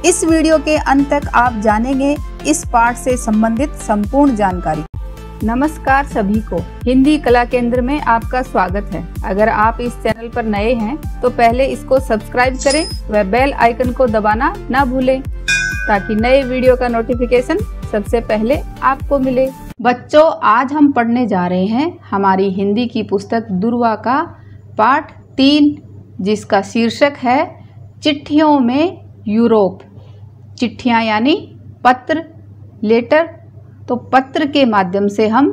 इस वीडियो के अंत तक आप जानेंगे इस पाठ से संबंधित संपूर्ण जानकारी। नमस्कार सभी को, हिंदी कला केंद्र में आपका स्वागत है। अगर आप इस चैनल पर नए हैं तो पहले इसको सब्सक्राइब करें व बेल आइकन को दबाना ना भूलें ताकि नए वीडियो का नोटिफिकेशन सबसे पहले आपको मिले। बच्चों, आज हम पढ़ने जा रहे हैं हमारी हिंदी की पुस्तक दुर्वा का पाठ 3, जिसका शीर्षक है चिट्ठियों में यूरोप। चिट्ठियाँ यानी पत्र, लेटर। तो पत्र के माध्यम से हम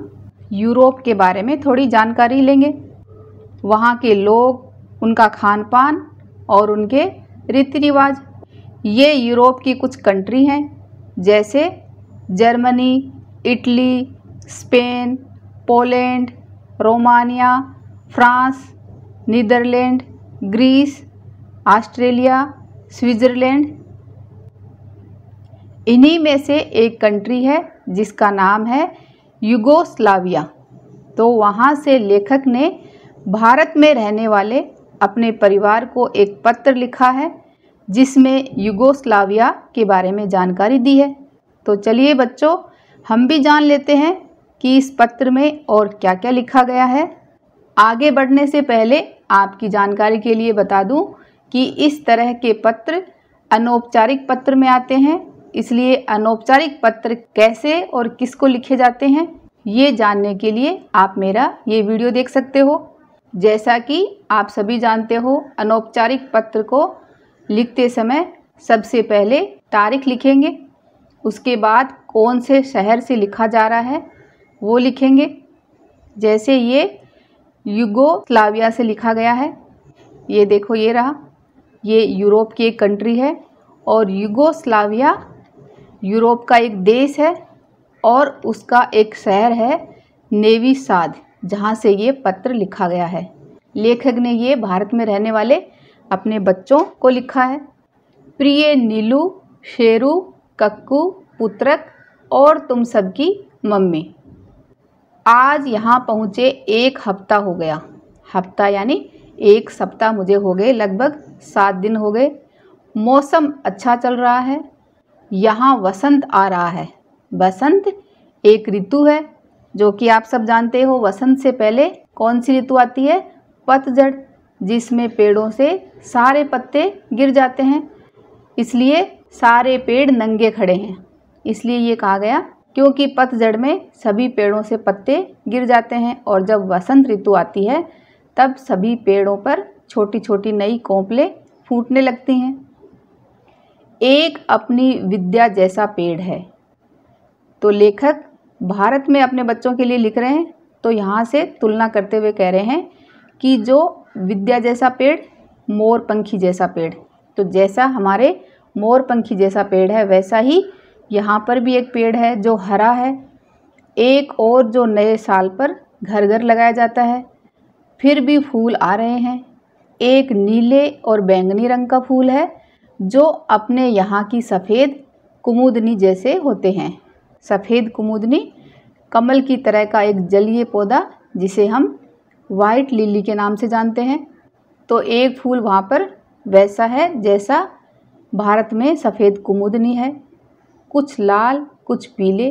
यूरोप के बारे में थोड़ी जानकारी लेंगे, वहाँ के लोग, उनका खान पान और उनके रीति रिवाज। ये यूरोप की कुछ कंट्री हैं, जैसे Germany, Italy, Spain, Poland, Romania, France, Netherland, Greece, Australia, Switzerland. इन्हीं में से एक कंट्री है जिसका नाम है युगोस्लाविया। तो वहाँ से लेखक ने भारत में रहने वाले अपने परिवार को एक पत्र लिखा है जिसमें युगोस्लाविया के बारे में जानकारी दी है। तो चलिए बच्चों, हम भी जान लेते हैं कि इस पत्र में और क्या क्या लिखा गया है। आगे बढ़ने से पहले आपकी जानकारी के लिए बता दूं कि इस तरह के पत्र अनौपचारिक पत्र में आते हैं, इसलिए अनौपचारिक पत्र कैसे और किसको लिखे जाते हैं ये जानने के लिए आप मेरा ये वीडियो देख सकते हो। जैसा कि आप सभी जानते हो, अनौपचारिक पत्र को लिखते समय सबसे पहले तारीख लिखेंगे, उसके बाद कौन से शहर से लिखा जा रहा है वो लिखेंगे। जैसे ये युगोस्लाविया से लिखा गया है, ये देखो, ये रहा, ये यूरोप की एक कंट्री है और युगोस्लाविया यूरोप का एक देश है और उसका एक शहर है नेवी साद, जहाँ से ये पत्र लिखा गया है। लेखक ने ये भारत में रहने वाले अपने बच्चों को लिखा है। प्रिय नीलू, शेरू, कक्कू, पुत्रक और तुम सबकी मम्मी, आज यहाँ पहुँचे 1 हफ्ता हो गया। हफ्ता यानी 1 सप्ताह मुझे हो गए, लगभग 7 दिन हो गए। मौसम अच्छा चल रहा है, यहाँ वसंत आ रहा है। वसंत एक ऋतु है जो कि आप सब जानते हो। वसंत से पहले कौन सी ऋतु आती है? पतझड़, जिसमें पेड़ों से सारे पत्ते गिर जाते हैं, इसलिए सारे पेड़ नंगे खड़े हैं। इसलिए ये कहा गया क्योंकि पतझड़ में सभी पेड़ों से पत्ते गिर जाते हैं और जब वसंत ऋतु आती है तब सभी पेड़ों पर छोटी छोटी नई कोंपलें फूटने लगती हैं। एक अपनी विद्या जैसा पेड़ है। तो लेखक भारत में अपने बच्चों के लिए लिख रहे हैं, तो यहाँ से तुलना करते हुए कह रहे हैं कि जो विद्या जैसा पेड़, मोरपंखी जैसा पेड़, तो जैसा हमारे मोरपंखी जैसा पेड़ है वैसा ही यहाँ पर भी एक पेड़ है जो हरा है। एक और जो नए साल पर घर घर लगाया जाता है, फिर भी फूल आ रहे हैं। एक नीले और बैंगनी रंग का फूल है जो अपने यहाँ की सफ़ेद कुमुदनी जैसे होते हैं। सफ़ेद कुमुदनी कमल की तरह का एक जलीय पौधा जिसे हम वाइट लिली के नाम से जानते हैं। तो एक फूल वहाँ पर वैसा है जैसा भारत में सफ़ेद कुमुदनी है, कुछ लाल कुछ पीले,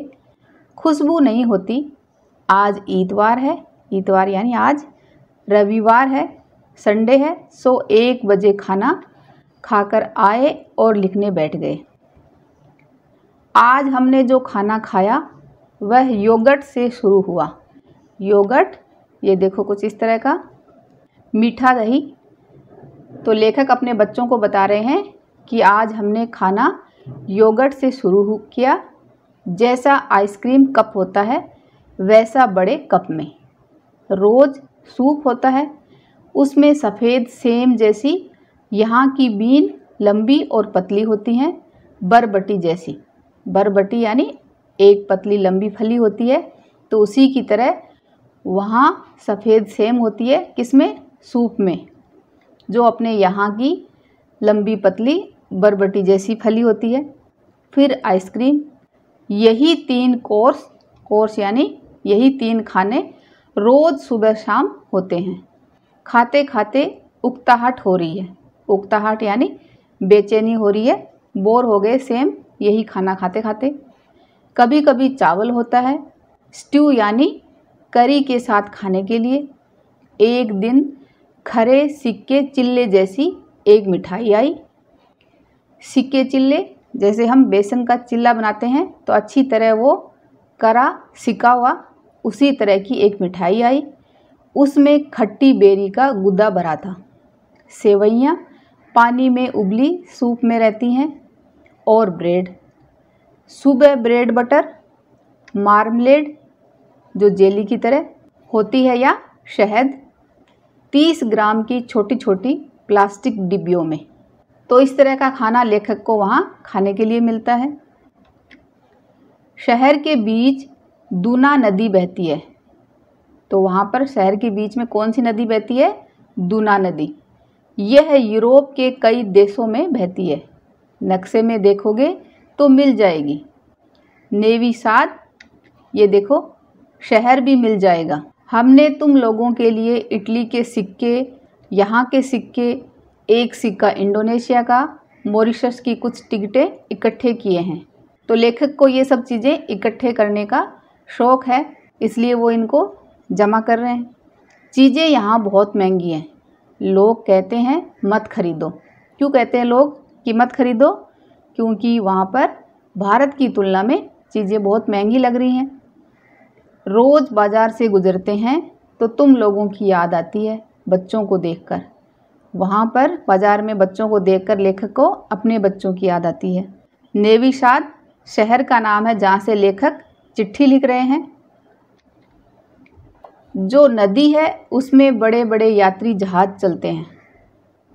खुशबू नहीं होती। आज इतवार है, इतवार यानी आज रविवार है, संडे है। सो 1 बजे खाना खाकर आए और लिखने बैठ गए। आज हमने जो खाना खाया वह योगर्ट से शुरू हुआ। योगर्ट, ये देखो कुछ इस तरह का मीठा दही। तो लेखक अपने बच्चों को बता रहे हैं कि आज हमने खाना योगर्ट से शुरू किया। जैसा आइसक्रीम कप होता है वैसा बड़े कप में। रोज़ सूप होता है, उसमें सफ़ेद सेम जैसी यहाँ की बीन लंबी और पतली होती हैं, बरबटी जैसी। बरबटी यानी एक पतली लंबी फली होती है, तो उसी की तरह वहाँ सफ़ेद सेम होती है, किसमें? सूप में, जो अपने यहाँ की लंबी पतली बरबटी जैसी फली होती है। फिर आइसक्रीम। यही 3 कोर्स यानी यही 3 खाने रोज़ सुबह शाम होते हैं। खाते खाते उकताहट हो रही है। उकताहट यानी बेचैनी हो रही है, बोर हो गए सेम यही खाना खाते खाते। कभी कभी चावल होता है, स्ट्यू यानी करी के साथ खाने के लिए। एक दिन खरे सिक्के चिल्ले जैसी एक मिठाई आई। सिक्के चिल्ले जैसे हम बेसन का चिल्ला बनाते हैं तो अच्छी तरह वो करा सिका हुआ, उसी तरह की एक मिठाई आई। उसमें खट्टी बेरी का गुदा भरा था। सेवइयाँ पानी में उबली सूप में रहती हैं। और ब्रेड, सुबह ब्रेड बटर, मार्मलेड जो जेली की तरह होती है या शहद, 30 ग्राम की छोटी छोटी प्लास्टिक डिब्बियों में। तो इस तरह का खाना लेखक को वहाँ खाने के लिए मिलता है। शहर के बीच दूना नदी बहती है। तो वहाँ पर शहर के बीच में कौन सी नदी बहती है? दूना नदी। यह यूरोप के कई देशों में बहती है। नक्शे में देखोगे तो मिल जाएगी। नेवी साद, ये देखो शहर भी मिल जाएगा। हमने तुम लोगों के लिए इटली के सिक्के, यहाँ के सिक्के, एक सिक्का इंडोनेशिया का, मॉरिशस की कुछ टिकटें इकट्ठे किए हैं। तो लेखक को ये सब चीज़ें इकट्ठे करने का शौक़ है, इसलिए वो इनको जमा कर रहे हैं। चीज़ें यहाँ बहुत महंगी हैं। लोग कहते हैं मत खरीदो। क्यों कहते हैं लोग कि मत खरीदो? क्योंकि वहाँ पर भारत की तुलना में चीज़ें बहुत महंगी लग रही हैं। रोज़ बाज़ार से गुज़रते हैं तो तुम लोगों की याद आती है बच्चों को देखकर। वहाँ पर बाज़ार में बच्चों को देखकर लेखक को अपने बच्चों की याद आती है। नेवी साद शहर का नाम है जहाँ से लेखक चिट्ठी लिख रहे हैं। जो नदी है उसमें बड़े बड़े यात्री जहाज़ चलते हैं,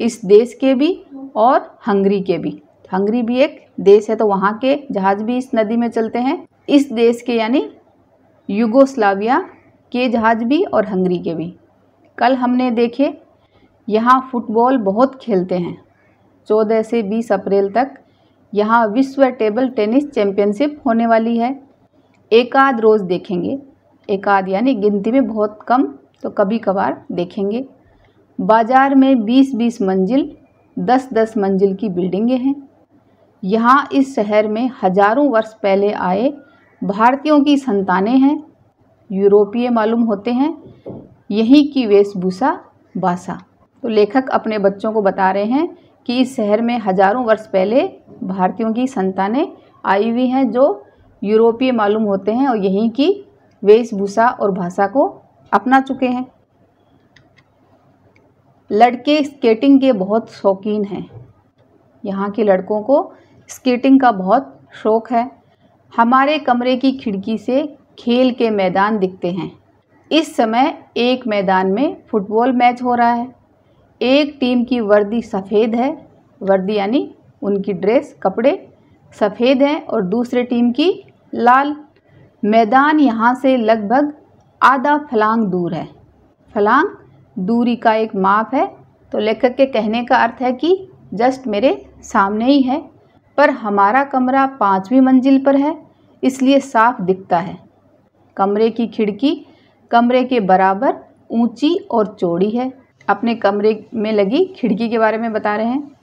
इस देश के भी और हंगरी के भी। हंगरी भी एक देश है तो वहाँ के जहाज़ भी इस नदी में चलते हैं। इस देश के यानी युगोस्लाविया के जहाज़ भी और हंगरी के भी। कल हमने देखे यहाँ फुटबॉल बहुत खेलते हैं। 14 से 20 अप्रैल तक यहाँ विश्व टेबल टेनिस चैम्पियनशिप होने वाली है। एक आध रोज़ देखेंगे, एक आध यानी गिनती में बहुत कम, तो कभी कभार देखेंगे। बाज़ार में 20-20 मंजिल, 10-10 मंजिल की बिल्डिंगें हैं। यहाँ इस शहर में हजारों वर्ष पहले आए भारतीयों की संतानें हैं। यूरोपीय मालूम होते हैं। यहीं की वेशभूषा, भाषा। तो लेखक अपने बच्चों को बता रहे हैं कि इस शहर में हजारों वर्ष पहले भारतीयों की संतानें आई हुई हैं जो यूरोपीय मालूम होते हैं और यहीं की वेशभूषा और भाषा को अपना चुके हैं। लड़के स्केटिंग के बहुत शौकीन हैं। यहाँ के लड़कों को स्केटिंग का बहुत शौक़ है। हमारे कमरे की खिड़की से खेल के मैदान दिखते हैं। इस समय एक मैदान में फुटबॉल मैच हो रहा है। एक टीम की वर्दी सफ़ेद है, वर्दी यानी उनकी ड्रेस, कपड़े सफ़ेद हैं और दूसरे टीम की लाल। मैदान यहाँ से लगभग आधा फलांग दूर है। फलांग दूरी का एक माप है। तो लेखक के कहने का अर्थ है कि जस्ट मेरे सामने ही है, पर हमारा कमरा 5वीं मंजिल पर है इसलिए साफ दिखता है। कमरे की खिड़की कमरे के बराबर ऊंची और चौड़ी है। अपने कमरे में लगी खिड़की के बारे में बता रहे हैं।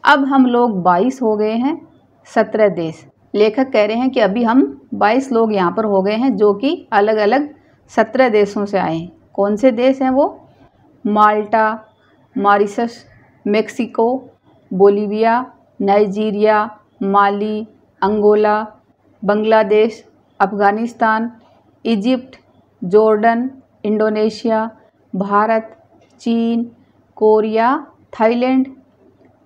अब हम लोग 22 हो गए हैं, 17 देश। लेखक कह रहे हैं कि अभी हम 22 लोग यहाँ पर हो गए हैं जो कि अलग अलग 17 देशों से आए हैं। कौन से देश हैं वो? Malta, Mauritius, Mexico, Bolivia, Nigeria, Mali, Angola, Bangladesh, Afghanistan, Egypt, Jordan, Indonesia, Bharat, चीन, कोरिया, थाईलैंड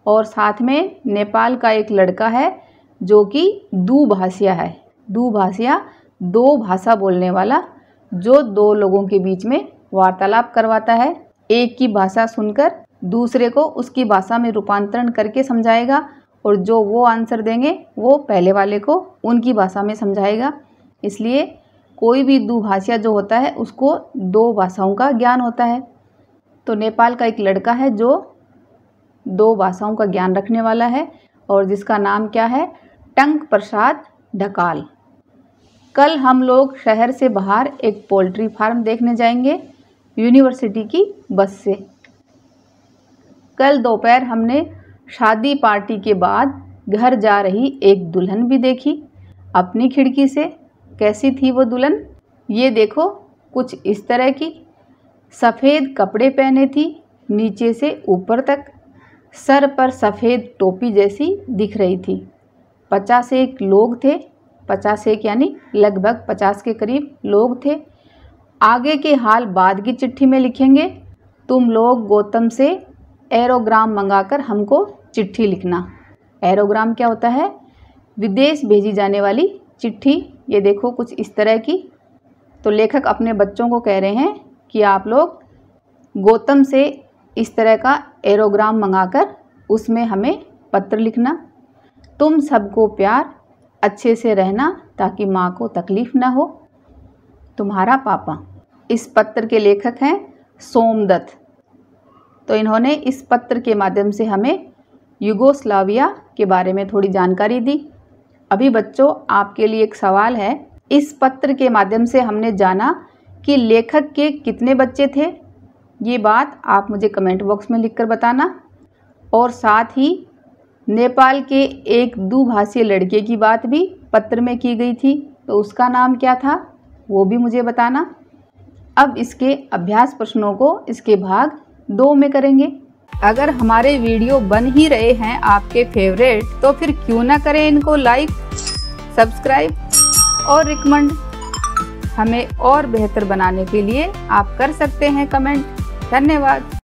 और साथ में नेपाल का एक लड़का है जो कि दुभाषिया है। दुभाषिया 2 भाषा बोलने वाला, जो 2 लोगों के बीच में वार्तालाप करवाता है। एक की भाषा सुनकर दूसरे को उसकी भाषा में रूपांतरण करके समझाएगा और जो वो आंसर देंगे वो पहले वाले को उनकी भाषा में समझाएगा। इसलिए कोई भी दुभाषिया जो होता है उसको 2 भाषाओं का ज्ञान होता है। तो नेपाल का एक लड़का है जो 2 भाषाओं का ज्ञान रखने वाला है और जिसका नाम क्या है? टंक प्रसाद ढकाल। कल हम लोग शहर से बाहर एक पोल्ट्री फार्म देखने जाएंगे यूनिवर्सिटी की बस से। कल दोपहर हमने शादी पार्टी के बाद घर जा रही एक दुल्हन भी देखी अपनी खिड़की से। कैसी थी वो दुल्हन? ये देखो, कुछ इस तरह की। सफ़ेद कपड़े पहने थी नीचे से ऊपर तक, सर पर सफ़ेद टोपी जैसी दिख रही थी। 50 लोग थे, 50 यानी लगभग 50 के करीब लोग थे। आगे के हाल बाद की चिट्ठी में लिखेंगे। तुम लोग गौतम से एरोग्राम मंगाकर हमको चिट्ठी लिखना। एरोग्राम क्या होता है? विदेश भेजी जाने वाली चिट्ठी। ये देखो कुछ इस तरह की। तो लेखक अपने बच्चों को कह रहे हैं कि आप लोग गौतम से इस तरह का एरोग्राम मंगाकर उसमें हमें पत्र लिखना। तुम सबको प्यार, अच्छे से रहना ताकि माँ को तकलीफ़ ना हो। तुम्हारा पापा। इस पत्र के लेखक हैं सोमदत्त। तो इन्होंने इस पत्र के माध्यम से हमें युगोस्लाविया के बारे में थोड़ी जानकारी दी। अभी बच्चों, आपके लिए एक सवाल है। इस पत्र के माध्यम से हमने जाना कि लेखक के कितने बच्चे थे। ये बात आप मुझे कमेंट बॉक्स में लिखकर बताना। और साथ ही नेपाल के एक दुभाषीय लड़के की बात भी पत्र में की गई थी, तो उसका नाम क्या था वो भी मुझे बताना। अब इसके अभ्यास प्रश्नों को इसके भाग 2 में करेंगे। अगर हमारे वीडियो बन ही रहे हैं आपके फेवरेट, तो फिर क्यों ना करें इनको लाइक, सब्सक्राइब और रिकमेंड। हमें और बेहतर बनाने के लिए आप कर सकते हैं कमेंट। धन्यवाद।